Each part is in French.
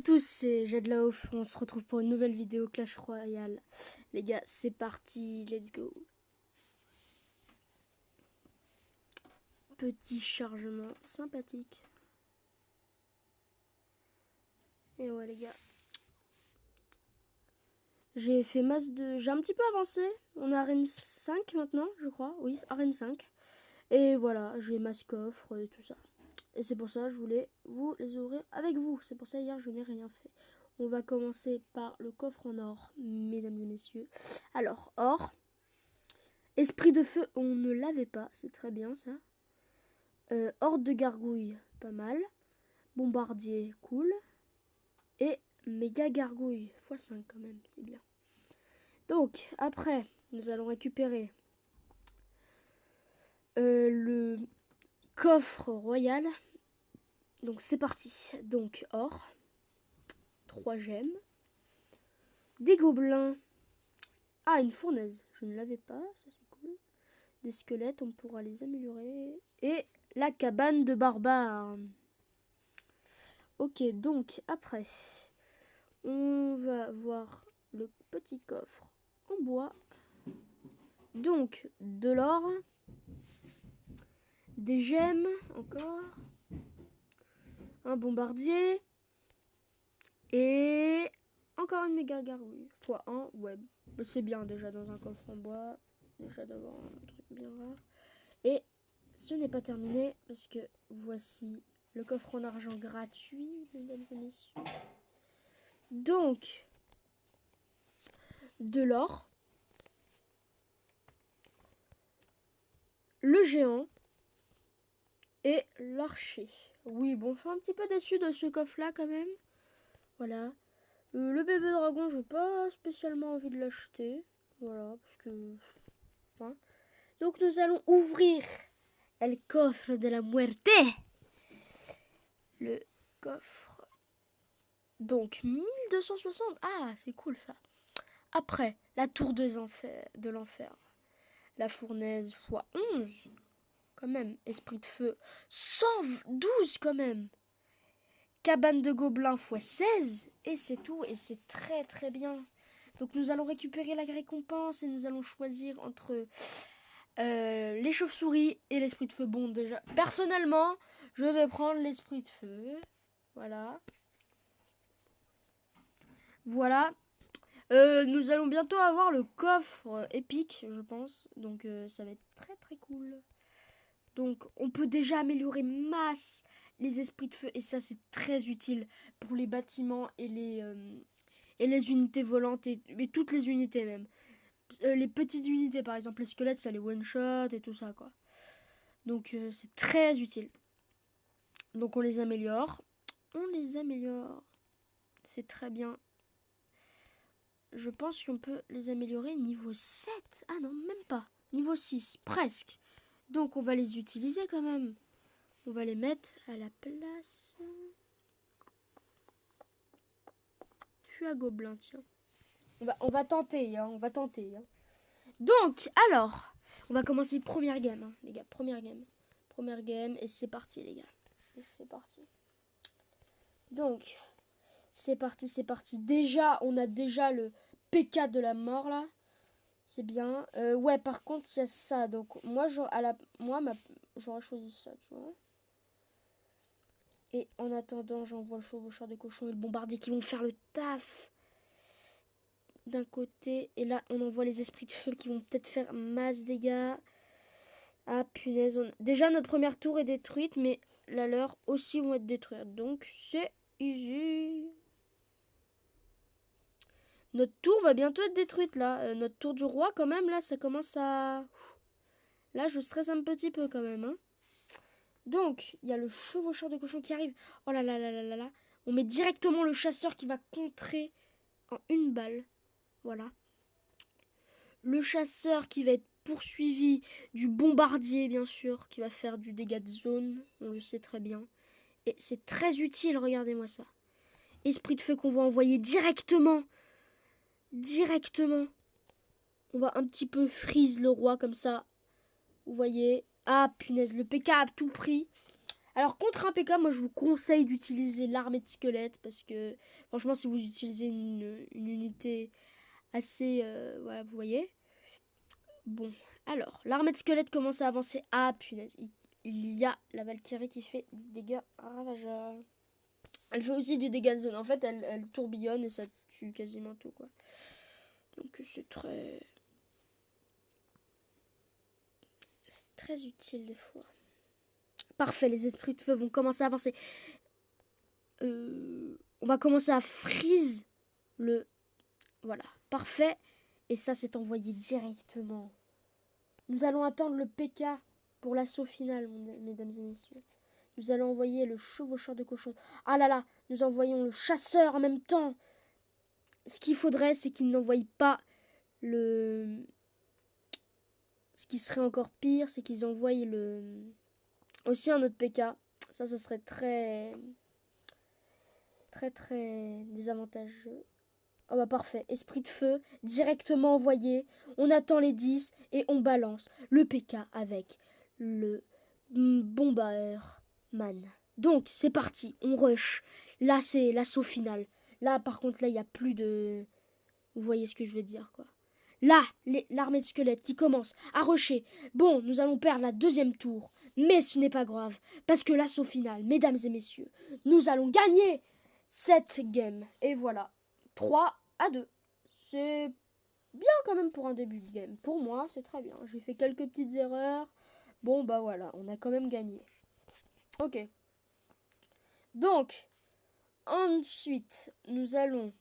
Tous, c'est Jade Laouf, on se retrouve pour une nouvelle vidéo Clash Royale. Les gars, c'est parti, let's go. Petit chargement sympathique. Et ouais les gars. J'ai fait masse de... J'ai un petit peu avancé. On est arène 5 maintenant, je crois. Oui, arène 5. Et voilà, j'ai masse coffre et tout ça. Et c'est pour ça que je voulais vous les ouvrir avec vous. C'est pour ça hier je n'ai rien fait. On va commencer par le coffre en or, mesdames et messieurs. Alors, or. Esprit de feu, on ne l'avait pas, c'est très bien ça. Horde de gargouilles, pas mal. Bombardier, cool. Et méga gargouille, x5 quand même, c'est bien. Donc, après, nous allons récupérer le coffre royal. Donc, c'est parti. Donc, or, 3 gemmes. Des gobelins. Ah, une fournaise, je ne l'avais pas, ça c'est cool. Des squelettes, on pourra les améliorer. Et la cabane de barbares. Ok, donc après, on va voir le petit coffre en bois. Donc, de l'or, des gemmes encore, un bombardier et encore une méga gargouille. x1, ouais, c'est bien déjà dans un coffre en bois, déjà d'avoir un truc bien rare. Et ce n'est pas terminé parce que voici le coffre en argent gratuit, mesdames et messieurs. Donc, de l'or, le géant et l'archer. Oui, bon, je suis un petit peu déçue de ce coffre-là quand même. Voilà. Le bébé dragon, j'ai pas spécialement envie de l'acheter. Voilà, parce que... Hein. Donc nous allons ouvrir le coffre de la muerte. Le coffre. Donc 1260. Ah, c'est cool ça. Après, la tour de l'enfer. La fournaise x11. Quand même. Esprit de feu. 112 quand même. Cabane de gobelins x16. Et c'est tout. Et c'est très très bien. Donc nous allons récupérer la récompense. Et nous allons choisir entre les chauves-souris et l'esprit de feu. Bon déjà. Personnellement, je vais prendre l'esprit de feu. Voilà. Voilà. Nous allons bientôt avoir le coffre épique, je pense. Donc ça va être très très cool. Donc on peut déjà améliorer masse les esprits de feu. Et ça c'est très utile pour les bâtiments et les unités volantes. Et toutes les unités même. Les petites unités par exemple, les squelettes ça les one shot et tout ça quoi. Donc c'est très utile. Donc on les améliore. On les améliore. C'est très bien. Je pense qu'on peut les améliorer niveau 7. Ah non, même pas. Niveau 6, presque. Donc on va les utiliser quand même. On va les mettre à la place. Tu as gobelin, tiens. On va tenter, hein, on va tenter. Hein. Donc, alors, on va commencer première game, hein, les gars. Première game. Première game, et c'est parti, les gars. Et c'est parti. Donc, c'est parti, c'est parti. Déjà, on a déjà le PK de la mort, là. C'est bien. Ouais, par contre, il y a ça. Donc, moi, j'aurais choisi ça, tu vois. Et en attendant, j'envoie le chevaucheur de cochon et le bombardier qui vont faire le taf d'un côté. Et là, on envoie les esprits de feu qui vont peut-être faire masse dégâts. Ah, punaise. Déjà, notre première tour est détruite, mais la leur aussi vont être détruites. Donc, c'est easy. Notre tour va bientôt être détruite, là. Notre tour du roi, quand même, là, ça commence à... Là, je stresse un petit peu, quand même, hein. Donc, il y a le chevaucheur de cochon qui arrive. Oh là là là là là là. On met directement le chasseur qui va contrer en une balle. Voilà. Le chasseur qui va être poursuivi du bombardier, bien sûr, qui va faire du dégât de zone. On le sait très bien. Et c'est très utile, regardez-moi ça. Esprit de feu qu'on va envoyer directement. Directement. On va un petit peu freeze le roi comme ça. Vous voyez. Ah, punaise, le PK à tout prix. Alors, contre un PK, moi, je vous conseille d'utiliser l'armée de squelettes. Parce que, franchement, si vous utilisez une unité assez... voilà, vous voyez. Bon, alors, l'armée de squelettes commence à avancer. Ah, punaise, il y a la Valkyrie qui fait des dégâts ravageurs. Elle fait aussi du dégât de zone. En fait, elle tourbillonne et ça tue quasiment tout, quoi. Donc, c'est très utile des fois. Parfait, les esprits de feu vont commencer à avancer. On va commencer à freeze le... Voilà, parfait. Et ça, c'est envoyé directement. Nous allons attendre le PK pour l'assaut final, mesdames et messieurs. Nous allons envoyer le chevaucheur de cochon. Ah là là, nous envoyons le chasseur en même temps. Ce qu'il faudrait, c'est qu'il n'envoie pas le... Ce qui serait encore pire, c'est qu'ils envoient aussi un autre PK. Ça serait très désavantageux. Ah bah parfait, esprit de feu, directement envoyé. On attend les 10 et on balance le PK avec le Bomberman. Donc c'est parti, on rush. Là c'est l'assaut final. Là par contre là il n'y a plus de... Vous voyez ce que je veux dire quoi. Là, l'armée de squelettes qui commence à rusher. Bon, nous allons perdre la deuxième tour. Mais ce n'est pas grave. Parce que l'assaut final, mesdames et messieurs, nous allons gagner cette game. Et voilà. 3-2. C'est bien quand même pour un début de game. Pour moi, c'est très bien. J'ai fait quelques petites erreurs. Bon, bah voilà. On a quand même gagné. Ok. Donc, ensuite, nous allons...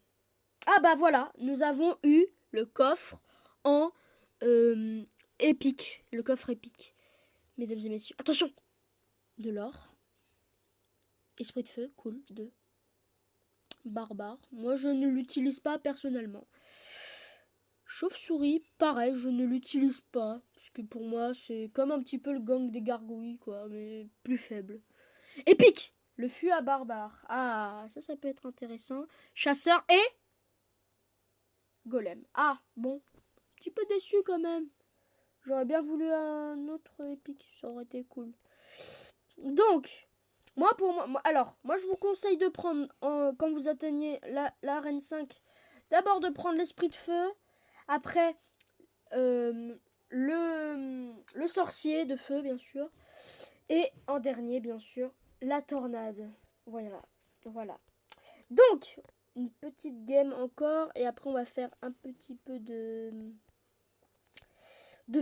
Ah bah voilà. Nous avons eu le coffre en épique. Le coffre épique. Mesdames et messieurs. Attention. De l'or. Esprit de feu. Cool. 2. Barbare. Moi, je ne l'utilise pas personnellement. Chauve-souris, pareil, je ne l'utilise pas. Parce que pour moi, c'est comme un petit peu le gang des gargouilles, quoi. Mais plus faible. Épique. Le fût à barbare. Ah, ça peut être intéressant. Chasseur et... Golem. Ah, bon. Un petit peu déçu quand même. J'aurais bien voulu un autre épique. Ça aurait été cool. Donc... Moi, je vous conseille de prendre, quand vous atteignez l'arène 5, d'abord de prendre l'esprit de feu, après le sorcier de feu, bien sûr, et en dernier, bien sûr, la tornade. Voilà. Donc, une petite game encore, et après on va faire un petit peu de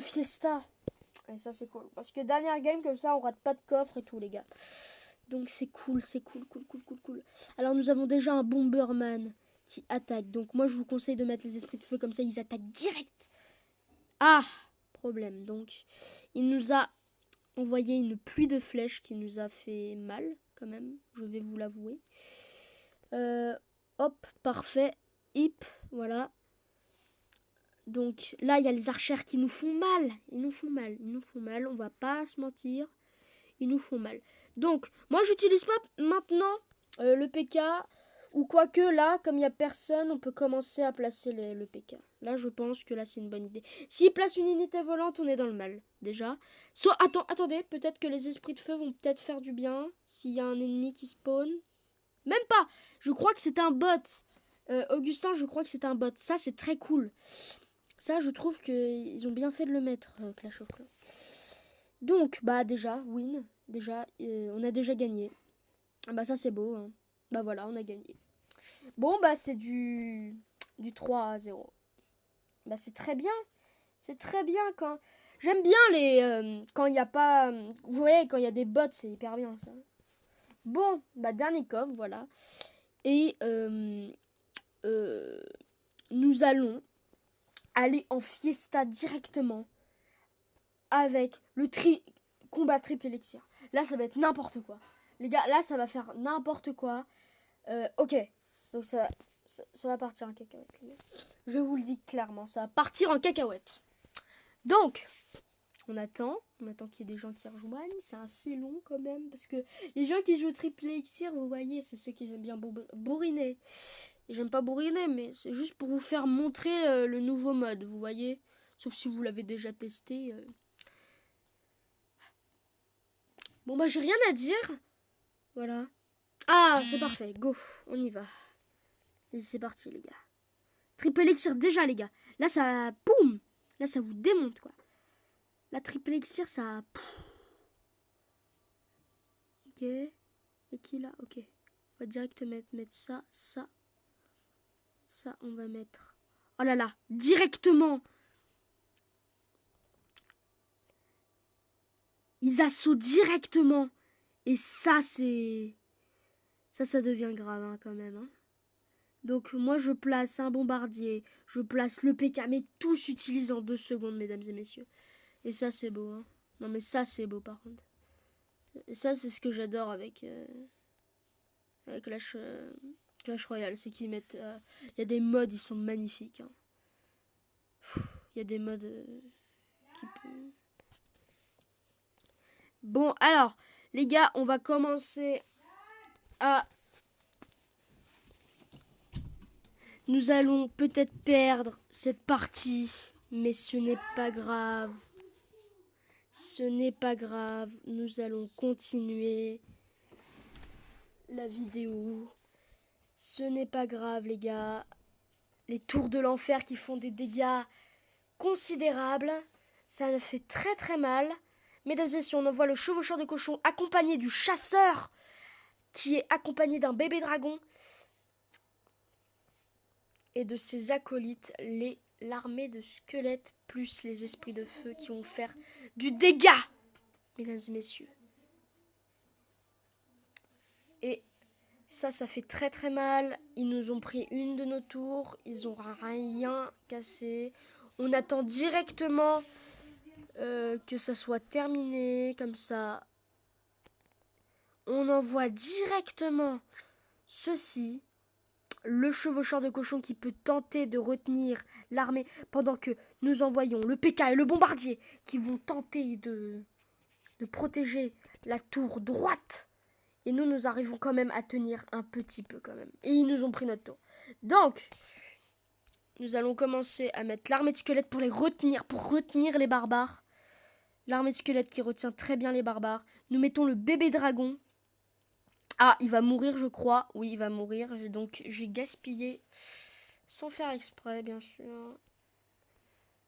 fiesta. Et ça, c'est cool. Parce que dernière game, comme ça, on rate pas de coffre et tout, les gars. Donc c'est cool. Alors nous avons déjà un Bomberman qui attaque. Donc moi je vous conseille de mettre les esprits de feu comme ça, ils attaquent direct. Ah, problème. Donc il nous a envoyé une pluie de flèches qui nous a fait mal quand même, je vais vous l'avouer. Hop, parfait. Hip, voilà. Donc là il y a les archères qui nous font mal. Ils nous font mal, on va pas se mentir. Ils nous font mal. Donc, moi, j'utilise pas maintenant le PK. Ou quoique, là, comme il n'y a personne, on peut commencer à placer le PK. Là, je pense que là, c'est une bonne idée. S'il place une unité volante, on est dans le mal, déjà. Attendez, peut-être que les esprits de feu vont peut-être faire du bien. S'il y a un ennemi qui spawn. Même pas. Je crois que c'est un bot. Augustin, je crois que c'est un bot. Ça, c'est très cool. Ça, je trouve qu'ils ont bien fait de le mettre, Clash of Clans. Donc, bah déjà, win. Déjà, on a déjà gagné. Bah ça, c'est beau. Hein. Bah voilà, on a gagné. Bon, bah c'est du 3-0. Bah c'est très bien. C'est très bien quand... J'aime bien les... quand il n'y a pas... Vous voyez, quand il y a des bots, c'est hyper bien, ça. Bon, bah dernier coffre, voilà. Et nous allons aller en fiesta directement avec le combat triple élixir. Là, ça va être n'importe quoi. Les gars, là, ça va faire n'importe quoi. Ok. Donc, ça va partir en cacahuète. Je vous le dis clairement, ça va partir en cacahuète. Donc, on attend qu'il y ait des gens qui rejoignent. C'est assez long quand même. Parce que les gens qui jouent triple élixir, vous voyez, c'est ceux qui aiment bien bourriner. Et j'aime pas bourriner, mais c'est juste pour vous faire montrer le nouveau mode, vous voyez. Sauf si vous l'avez déjà testé. Bon bah j'ai rien à dire, Voilà. Ah, c'est parfait. Go, on y va. Et c'est parti, les gars. Triple élixir déjà, les gars. Là, ça... Boum. Là, ça vous démonte, quoi. La triple élixir, ça... Ok. Et qui, là? Ok. On va direct mettre ça, ça. Ça, on va mettre... Oh là là. Directement. Ils assautent directement. Et ça, c'est... Ça devient grave, hein, quand même, hein. Donc moi je place un bombardier, je place le PK, mais tout s'utilise en 2 secondes, mesdames et messieurs. Et ça c'est beau, hein. Non mais ça c'est beau par contre. Et ça c'est ce que j'adore avec Clash Royale, c'est qu'ils mettent... y a des modes, ils sont magnifiques, hein. Il y a des modes qui peut... Bon alors, les gars, on va commencer à... Nous allons peut-être perdre cette partie, mais ce n'est pas grave. Ce n'est pas grave, nous allons continuer la vidéo. Ce n'est pas grave, les gars. Les tours de l'enfer qui font des dégâts considérables, ça me fait très très mal. Mesdames et messieurs, on envoie le chevaucheur de cochon accompagné du chasseur qui est accompagné d'un bébé dragon et de ses acolytes, l'armée de squelettes plus les esprits de feu qui vont faire du dégât, mesdames et messieurs. Et ça fait très très mal. Ils nous ont pris une de nos tours, ils ont rien cassé. On attend directement que ça soit terminé, comme ça. On envoie directement ceci. Le chevaucheur de cochon qui peut tenter de retenir l'armée pendant que nous envoyons le PK et le bombardier qui vont tenter de protéger la tour droite. Et nous arrivons quand même à tenir un petit peu quand même. Et ils nous ont pris notre tour. Donc, nous allons commencer à mettre l'armée de squelettes pour retenir les barbares. L'armée de squelettes qui retient très bien les barbares. Nous mettons le bébé dragon. Ah, il va mourir, je crois. Oui, il va mourir. Donc, j'ai gaspillé, sans faire exprès, bien sûr,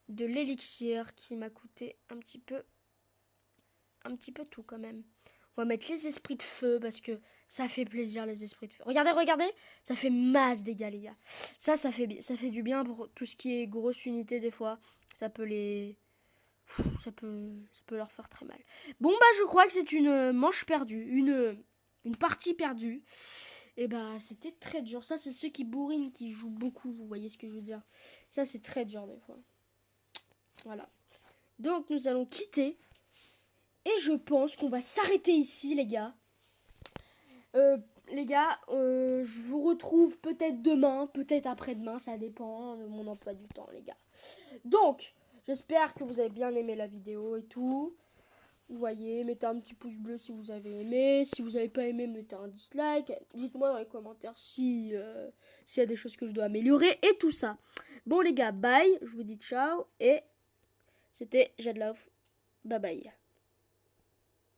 de l'élixir qui m'a coûté un petit peu tout quand même. On va mettre les esprits de feu parce que ça fait plaisir, les esprits de feu. Regardez, ça fait masse dégâts, les gars. Ça fait du bien pour tout ce qui est grosse unité des fois. Ça peut leur faire très mal. Bon bah je crois que c'est une manche perdue, une partie perdue. Et bah c'était très dur. Ça c'est ceux qui bourrinent, qui jouent beaucoup, vous voyez ce que je veux dire. Ça c'est très dur des fois. Voilà. Donc nous allons quitter. Et je pense qu'on va s'arrêter ici, les gars. Je vous retrouve peut-être demain, peut-être après-demain, ça dépend de mon emploi du temps, les gars. Donc, j'espère que vous avez bien aimé la vidéo et tout. Vous voyez, mettez un petit pouce bleu si vous avez aimé. Si vous n'avez pas aimé, mettez un dislike. Dites-moi dans les commentaires s'il y a des choses que je dois améliorer et tout ça. Bon, les gars, bye. Je vous dis ciao. Et c'était Jadlove. Bye bye.